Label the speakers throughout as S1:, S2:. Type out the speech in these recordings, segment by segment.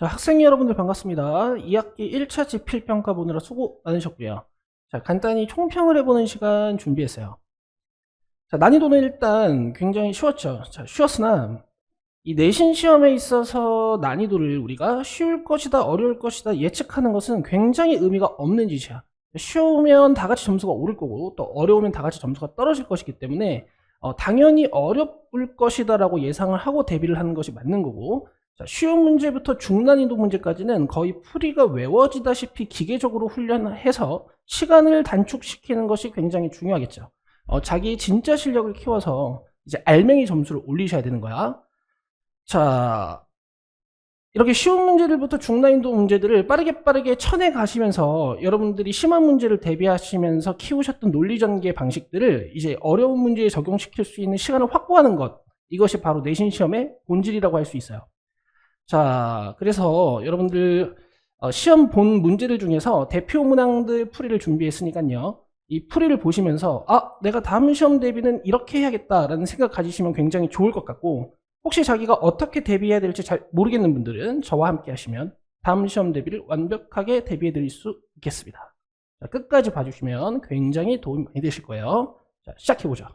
S1: 자, 학생 여러분들 반갑습니다. 2학기 1차 지필평가 보느라 수고 많으셨고요. 자, 간단히 총평을 해보는 시간 준비했어요. 자, 난이도는 일단 굉장히 쉬웠죠. 자, 쉬웠으나 이 내신 시험에 있어서 난이도를 우리가 쉬울 것이다, 어려울 것이다 예측하는 것은 굉장히 의미가 없는 짓이야. 쉬우면 다 같이 점수가 오를 거고 또 어려우면 다 같이 점수가 떨어질 것이기 때문에 당연히 어려울 것이다 라고 예상을 하고 대비를 하는 것이 맞는 거고, 자, 쉬운 문제부터 중난이도 문제까지는 거의 풀이가 외워지다시피 기계적으로 훈련해서 시간을 단축시키는 것이 굉장히 중요하겠죠. 자기 진짜 실력을 키워서 이제 알맹이 점수를 올리셔야 되는 거야. 자, 이렇게 쉬운 문제들부터 중난이도 문제들을 빠르게 쳐내 가시면서 여러분들이 심한 문제를 대비하시면서 키우셨던 논리 전개 방식들을 이제 어려운 문제에 적용시킬 수 있는 시간을 확보하는 것, 이것이 바로 내신 시험의 본질이라고 할 수 있어요. 자, 그래서 여러분들 시험 본 문제들 중에서 대표 문항들 풀이를 준비했으니까요, 이 풀이를 보시면서 내가 다음 시험 대비는 이렇게 해야겠다라는 생각 가지시면 굉장히 좋을 것 같고, 혹시 자기가 어떻게 대비해야 될지 잘 모르겠는 분들은 저와 함께 하시면 다음 시험 대비를 완벽하게 대비해 드릴 수 있겠습니다. 자, 끝까지 봐주시면 굉장히 도움이 많이 되실 거예요. 자, 시작해보죠.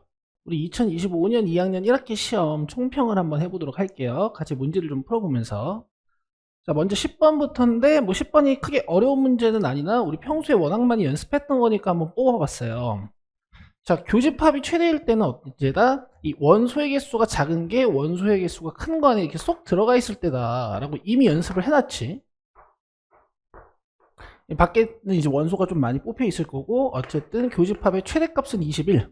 S1: 우리 2025년 2학년 1학기 시험 총평을 한번 해보도록 할게요. 같이 문제를 좀 풀어보면서. 자, 먼저 10번부터인데 뭐 10번이 크게 어려운 문제는 아니나 우리 평소에 워낙 많이 연습했던 거니까 한번 뽑아봤어요. 자, 교집합이 최대일 때는 언제다? 이 원소의 개수가 작은 게 원소의 개수가 큰 거 안에 이렇게 쏙 들어가 있을 때다 라고 이미 연습을 해놨지. 밖에는 이제 원소가 좀 많이 뽑혀 있을 거고, 어쨌든 교집합의 최대값은 21.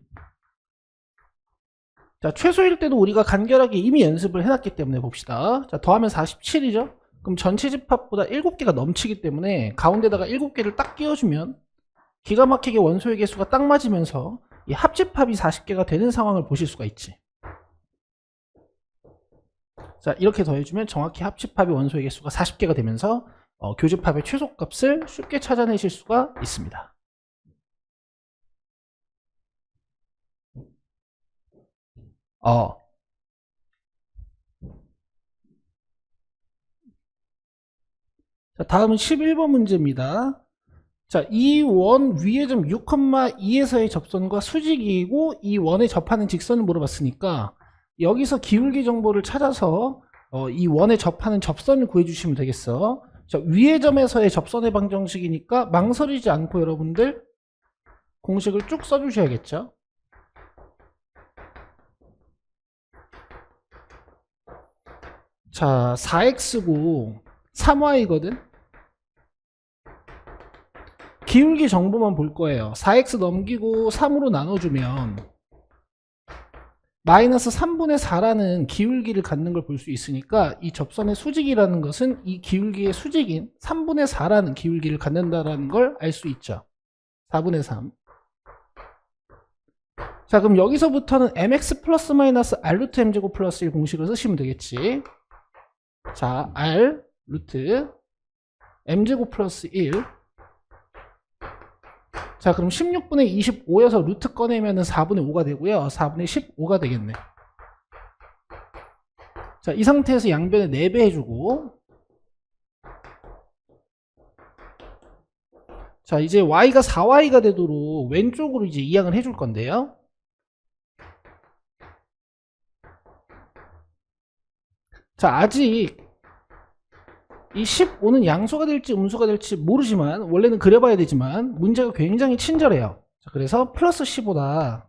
S1: 자, 최소일 때도 우리가 간결하게 이미 연습을 해놨기 때문에 봅시다. 자, 더하면 47이죠? 그럼 전체 집합보다 7개가 넘치기 때문에 가운데다가 7개를 딱 끼워주면 기가 막히게 원소의 개수가 딱 맞으면서 이 합집합이 40개가 되는 상황을 보실 수가 있지. 자, 이렇게 더해주면 정확히 합집합이 원소의 개수가 40개가 되면서 교집합의 최소값을 쉽게 찾아내실 수가 있습니다. 자, 다음은 11번 문제입니다. 자, 이 원 위의 점 6,2에서의 접선과 수직이고 이 원에 접하는 직선을 물어봤으니까 여기서 기울기 정보를 찾아서 이 원에 접하는 접선을 구해주시면 되겠어. 자, 위의 점에서의 접선의 방정식이니까 망설이지 않고 여러분들 공식을 쭉 써주셔야겠죠. 자, 4x고 3y거든. 기울기 정보만 볼 거예요. 4x 넘기고 3으로 나눠주면 마이너스 3분의 4라는 기울기를 갖는 걸 볼 수 있으니까 이 접선의 수직이라는 것은 이 기울기의 수직인 3분의 4라는 기울기를 갖는다는 걸 알 수 있죠. 4분의 3. 자, 그럼 여기서부터는 mx 플러스 마이너스 r 루트 m제곱 플러스 1 공식을 쓰시면 되겠지. 자, r 루트 m제곱 플러스 1. 자, 그럼 16분의 25여서 루트 꺼내면 4분의 5가 되고요. 4분의 15가 되겠네. 자, 이 상태에서 양변에 4배 해주고, 자, 이제 y가 4y가 되도록 왼쪽으로 이제 이항을 해줄 건데요. 자, 아직 이 15는 양수가 될지 음수가 될지 모르지만 원래는 그려봐야 되지만 문제가 굉장히 친절해요. 자, 그래서 플러스 15다.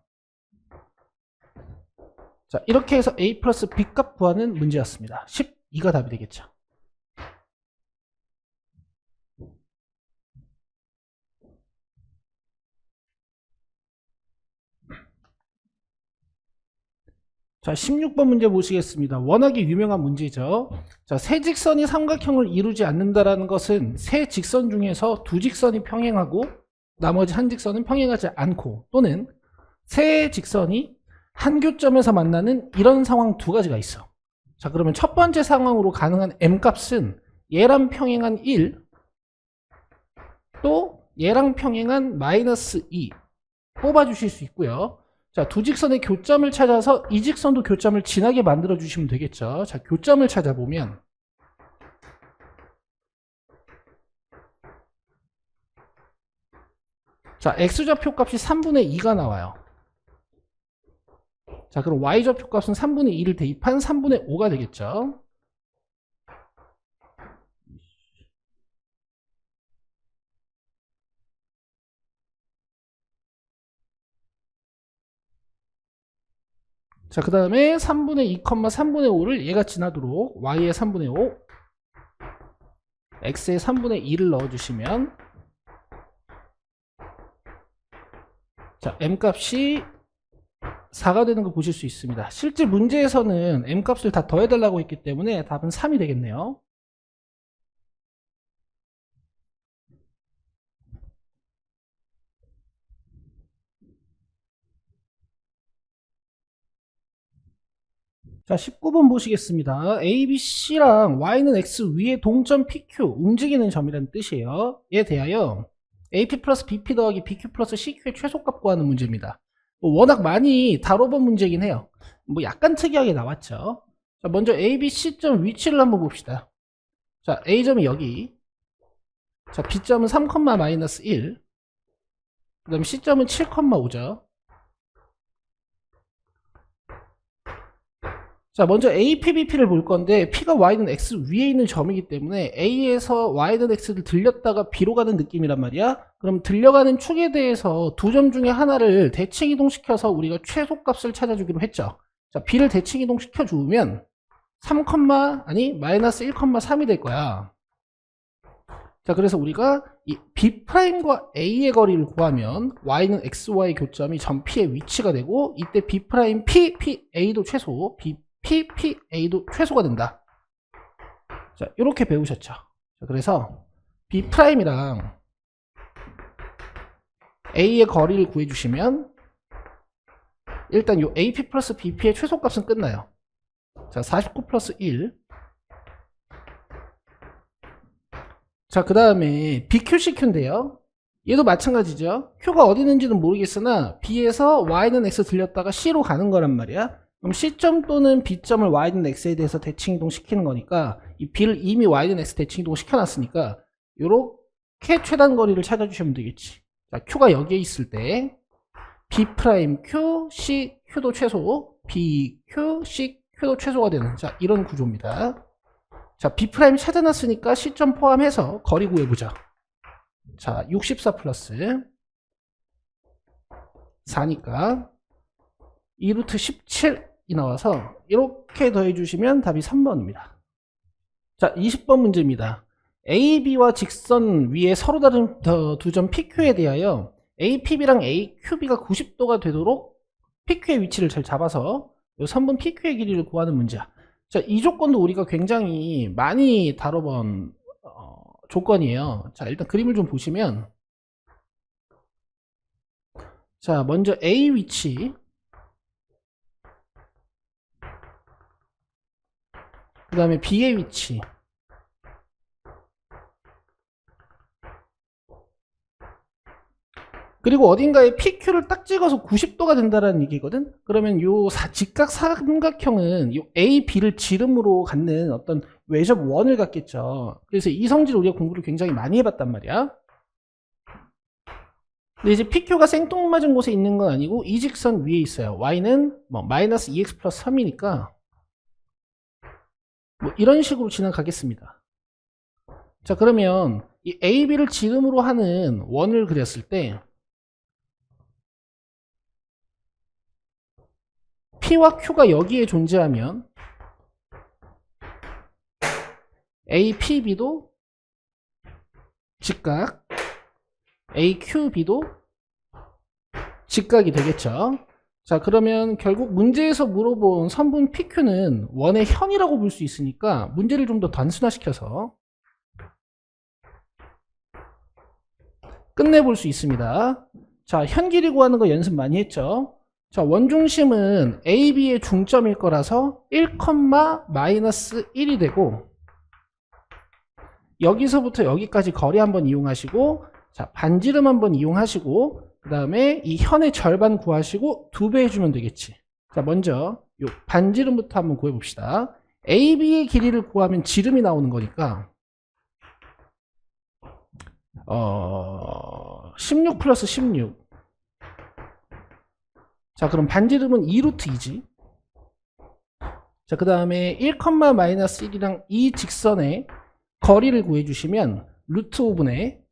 S1: 자, 이렇게 해서 a 플러스 b 값 구하는 문제였습니다. 12가 답이 되겠죠. 자, 16번 문제 보시겠습니다. 워낙에 유명한 문제죠. 자, 세 직선이 삼각형을 이루지 않는다라는 것은 세 직선 중에서 두 직선이 평행하고 나머지 한 직선은 평행하지 않고, 또는 세 직선이 한 교점에서 만나는 이런 상황 두 가지가 있어. 자, 그러면 첫 번째 상황으로 가능한 m값은 얘랑 평행한 1, 또 얘랑 평행한 마이너스 2 뽑아주실 수 있고요. 자, 두 직선의 교점을 찾아서 이 직선도 교점을 진하게 만들어 주시면 되겠죠. 자, 교점을 찾아보면 자, x좌표 값이 3분의 2가 나와요. 자, 그럼 y좌표 값은 3분의 2를 대입한 3분의 5가 되겠죠. 자, 그 다음에 3분의 2, 3분의 5를 얘가 지나도록 y의 3분의 5, x의 3분의 2를 넣어주시면, 자, m값이 4가 되는 거 보실 수 있습니다. 실제 문제에서는 m값을 다 더해달라고 했기 때문에 답은 3이 되겠네요. 자, 19번 보시겠습니다. A, B, C랑 Y는 X 위에 동점 PQ, 움직이는 점이라는 뜻이에요. 에 대하여 AP 플러스 BP 더하기 BQ 플러스 CQ의 최소값 구하는 문제입니다. 워낙 많이 다뤄본 문제긴 해요. 약간 특이하게 나왔죠. 자, 먼저 A, B, C점 위치를 한번 봅시다. 자, A점이 여기. 자, B점은 3, 마이너스 1. 그 다음에 C점은 7, 5죠. 자, 먼저 A, P, B, P를 볼 건데 P가 Y는 X 위에 있는 점이기 때문에 A에서 Y는 X를 들렸다가 B로 가는 느낌이란 말이야. 그럼 들려가는 축에 대해서 두 점 중에 하나를 대칭 이동시켜서 우리가 최소값을 찾아주기로 했죠. 자, B를 대칭 이동시켜 주면 3, 마이너스 1,3이 될 거야. 자, 그래서 우리가 이 B'과 A의 거리를 구하면 Y는 XY 교점이 점 P의 위치가 되고, 이때 B', P, A도 최소, P, A도 최소가 된다. 자, 이렇게 배우셨죠. 자, 그래서 B'이랑 A의 거리를 구해주시면 일단 요 AP 플러스 BP의 최소값은 끝나요. 자, 49 플러스 1. 자, 그 다음에 BQCQ인데요. 얘도 마찬가지죠. Q가 어디 있는지는 모르겠으나 B에서 Y는 X 들렸다가 C로 가는 거란 말이야. 그럼 C점 또는 B점을 Y는 X에 대해서 대칭 이동시키는 거니까 이 B를 이미 Y는 X 대칭 이동 시켜놨으니까 요렇게 최단 거리를 찾아주시면 되겠지. 자, Q가 여기에 있을 때 B'Q, CQ도 최소, BQ, CQ도 최소가 되는, 자, 이런 구조입니다. 자, B' 찾아놨으니까 C점 포함해서 거리 구해보자. 자, 64 플러스 4니까 2루트 17이 나와서 이렇게 더해주시면 답이 3번입니다. 자, 20번 문제입니다. A, B와 직선 위에 서로 다른 두 점 PQ에 대하여 APB랑 AQB가 90도가 되도록 PQ의 위치를 잘 잡아서 이 선분 PQ의 길이를 구하는 문제야. 자, 이 조건도 우리가 굉장히 많이 다뤄본 조건이에요. 자, 일단 그림을 좀 보시면, 자, 먼저 A 위치, 그 다음에 B의 위치, 그리고 어딘가에 PQ를 딱 찍어서 90도가 된다는 얘기거든. 그러면 요 직각 삼각형은 요 A, B를 지름으로 갖는 어떤 외접 원을 갖겠죠. 그래서 이 성질을 우리가 공부를 굉장히 많이 해봤단 말이야. 근데 이제 PQ가 생뚱맞은 곳에 있는 건 아니고 이 직선 위에 있어요. Y는 마이너스 2x 플러스 3이니까 이런 식으로 지나가겠습니다. 자, 그러면 이 A, B를 지름으로 하는 원을 그렸을 때 P와 Q가 여기에 존재하면 APB도 직각, AQB도 직각이 되겠죠. 자, 그러면 결국 문제에서 물어본 선분 PQ는 원의 현이라고 볼 수 있으니까 문제를 좀 더 단순화시켜서 끝내볼 수 있습니다. 자, 현 길이 구하는 거 연습 많이 했죠. 자, 원중심은 AB의 중점일 거라서 1, 마이너스 1이 되고, 여기서부터 여기까지 거리 한번 이용하시고, 자, 반지름 한번 이용하시고, 그 다음에 이 현의 절반 구하시고 2배 해주면 되겠지. 자, 먼저 요 반지름부터 한번 구해봅시다. AB의 길이를 구하면 지름이 나오는 거니까 16 플러스 16. 자, 그럼 반지름은 2루트 2지. 자, 그 다음에 1, 마이너스 1이랑 이 직선의 거리를 구해주시면 루트 5분의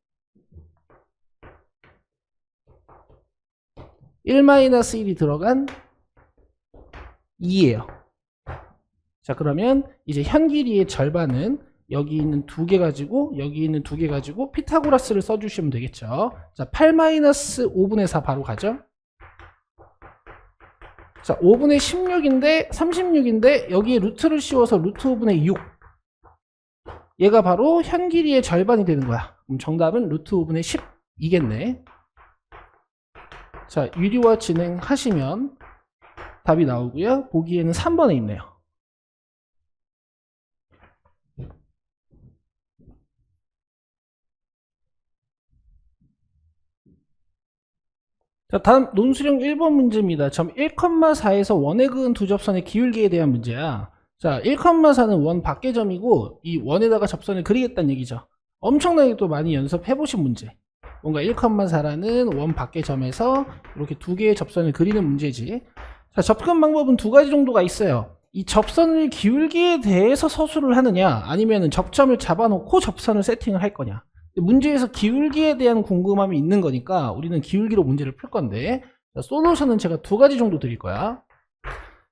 S1: 1 마이너스 1이 들어간 2예요. 자, 그러면 이제 현 길이의 절반은 여기 있는 2개 가지고 여기 있는 2개 가지고 피타고라스를 써주시면 되겠죠. 자, 8 마이너스 5분의 4 바로 가죠. 자, 5분의 16인데 36인데 여기에 루트를 씌워서 루트 5분의 6. 얘가 바로 현 길이의 절반이 되는 거야. 그럼 정답은 루트 5분의 10이겠네. 자, 유리화 진행하시면 답이 나오고요. 보기에는 3번에 있네요. 자, 다음 논술형 1번 문제입니다. 점 1,4에서 원에 그은 두 접선의 기울기에 대한 문제야. 자, 1,4는 원 밖의 점이고 이 원에다가 접선을 그리겠다는 얘기죠. 엄청나게 또 많이 연습해 보신 문제. 뭔가 1,4라는 원 밖의 점에서 이렇게 두 개의 접선을 그리는 문제지. 자, 접근 방법은 두 가지 정도가 있어요. 이 접선의 기울기에 대해서 서술을 하느냐, 아니면 접점을 잡아놓고 접선을 세팅을 할 거냐. 문제에서 기울기에 대한 궁금함이 있는 거니까 우리는 기울기로 문제를 풀 건데, 자, 솔루션은 제가 두 가지 정도 드릴 거야.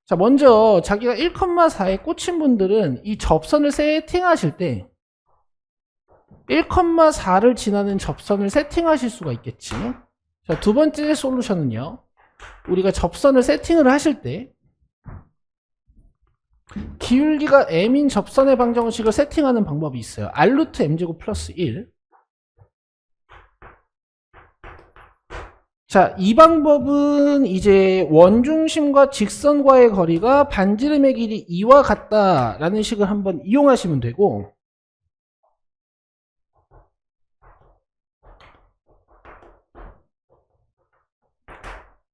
S1: 자, 먼저 자기가 1,4에 꽂힌 분들은 이 접선을 세팅하실 때 1,4를 지나는 접선을 세팅하실 수가 있겠지. 자, 두 번째 솔루션은요, 우리가 접선을 세팅을 하실 때 기울기가 m인 접선의 방정식을 세팅하는 방법이 있어요. r루트 m제곱 플러스 1. 자, 이 방법은 이제 원중심과 직선과의 거리가 반지름의 길이 2와 같다라는 식을 한번 이용하시면 되고,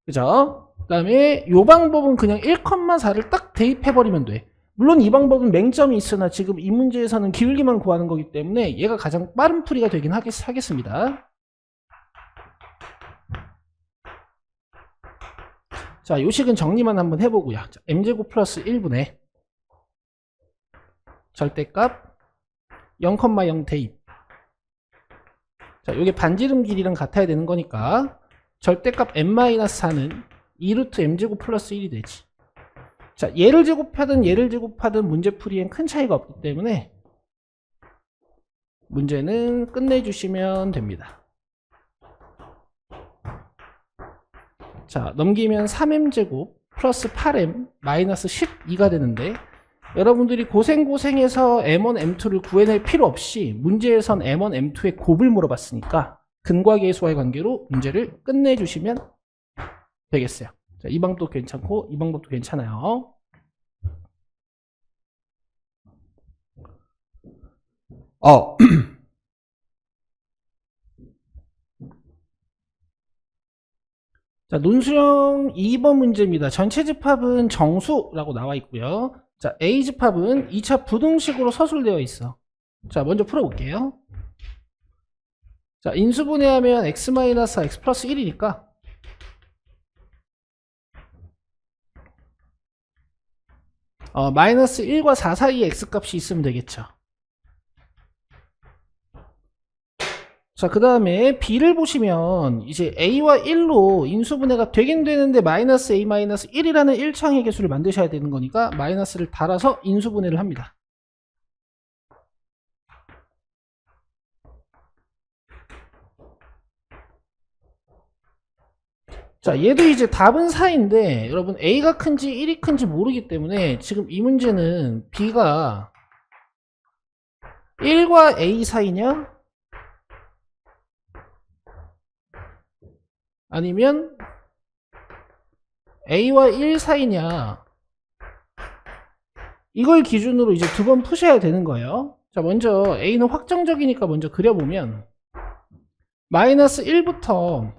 S1: 그죠? 그 다음에 이 방법은 그냥 1,4를 딱 대입해버리면 돼. 물론 이 방법은 맹점이 있으나 지금 이 문제에서는 기울기만 구하는 거기 때문에 얘가 가장 빠른 풀이가 되긴 하겠습니다. 자, 요 식은 정리만 한번 해보고요. 자, m제곱 플러스 1분의 절대값 0,0 대입. 자, 요게 반지름 길이랑 같아야 되는 거니까 절대값 m-4는 2루트 m제곱 플러스 1이 되지. 자, 얘를 제곱하든 얘를 제곱하든 문제풀이엔 큰 차이가 없기 때문에 문제는 끝내주시면 됩니다. 자, 넘기면 3m제곱 플러스 8m 마이너스 12가 되는데, 여러분들이 고생해서 m1, m2를 구해낼 필요 없이 문제에선 m1, m2의 곱을 물어봤으니까 근과 계수와의 관계로 문제를 끝내주시면 되겠어요. 자, 이 방법도 괜찮고 이 방법도 괜찮아요. 자, 논술형 2번 문제입니다. 전체 집합은 정수라고 나와 있고요. 자, A 집합은 2차 부등식으로 서술되어 있어. 자, 먼저 풀어볼게요. 자, 인수분해하면 x-4 x 플러스 1이니까 마이너스 1과 4 사이에 x값이 있으면 되겠죠. 자, 그 다음에 B를 보시면 이제 A와 1로 인수분해가 되긴 되는데 마이너스 A 마이너스 1이라는 1창의 개수를 만드셔야 되는 거니까 마이너스를 달아서 인수분해를 합니다. 자, 얘도 이제 답은 4인데 여러분 A가 큰지 1이 큰지 모르기 때문에 지금 이 문제는 B가 1과 A 사이냐 아니면 A와 1 사이냐, 이걸 기준으로 이제 두 번 푸셔야 되는 거예요. 자, 먼저 A는 확정적이니까 먼저 그려보면 마이너스 1부터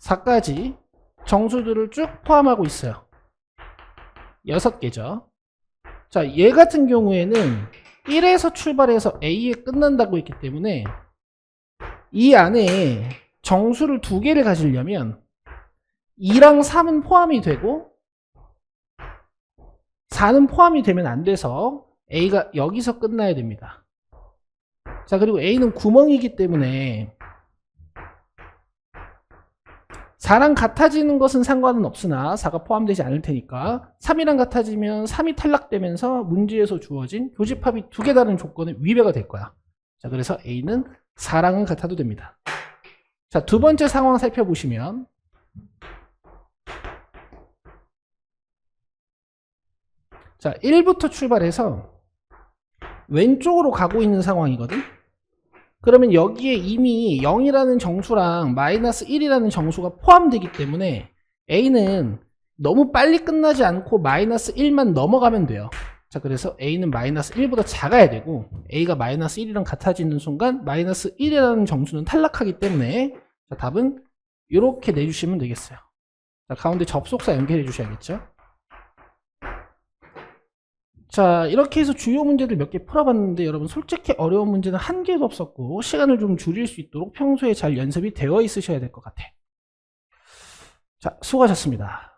S1: 4까지 정수들을 쭉 포함하고 있어요. 6개죠. 자, 얘 같은 경우에는 1에서 출발해서 A에 끝난다고 했기 때문에 이 안에 정수를 두 개를 가지려면 2랑 3은 포함이 되고 4는 포함이 되면 안 돼서 A가 여기서 끝나야 됩니다. 자, 그리고 A는 구멍이기 때문에 4랑 같아지는 것은 상관은 없으나 4가 포함되지 않을 테니까 3이랑 같아지면 3이 탈락되면서 문제에서 주어진 교집합이 두 개 다른 조건에 위배가 될 거야. 자, 그래서 A는 4랑은 같아도 됩니다. 자, 두 번째 상황 살펴보시면 자, 1부터 출발해서 왼쪽으로 가고 있는 상황이거든. 그러면 여기에 이미 0이라는 정수랑 마이너스 1이라는 정수가 포함되기 때문에 A는 너무 빨리 끝나지 않고 마이너스 1만 넘어가면 돼요. 자, 그래서 A는 마이너스 1보다 작아야 되고 A가 마이너스 1이랑 같아지는 순간 마이너스 1이라는 정수는 탈락하기 때문에 자, 답은 이렇게 내주시면 되겠어요. 자, 가운데 접속사 연결해 주셔야겠죠. 자, 이렇게 해서 주요 문제들 몇 개 풀어봤는데 여러분 솔직히 어려운 문제는 한 개도 없었고 시간을 좀 줄일 수 있도록 평소에 잘 연습이 되어 있으셔야 될 것 같아. 자, 수고하셨습니다.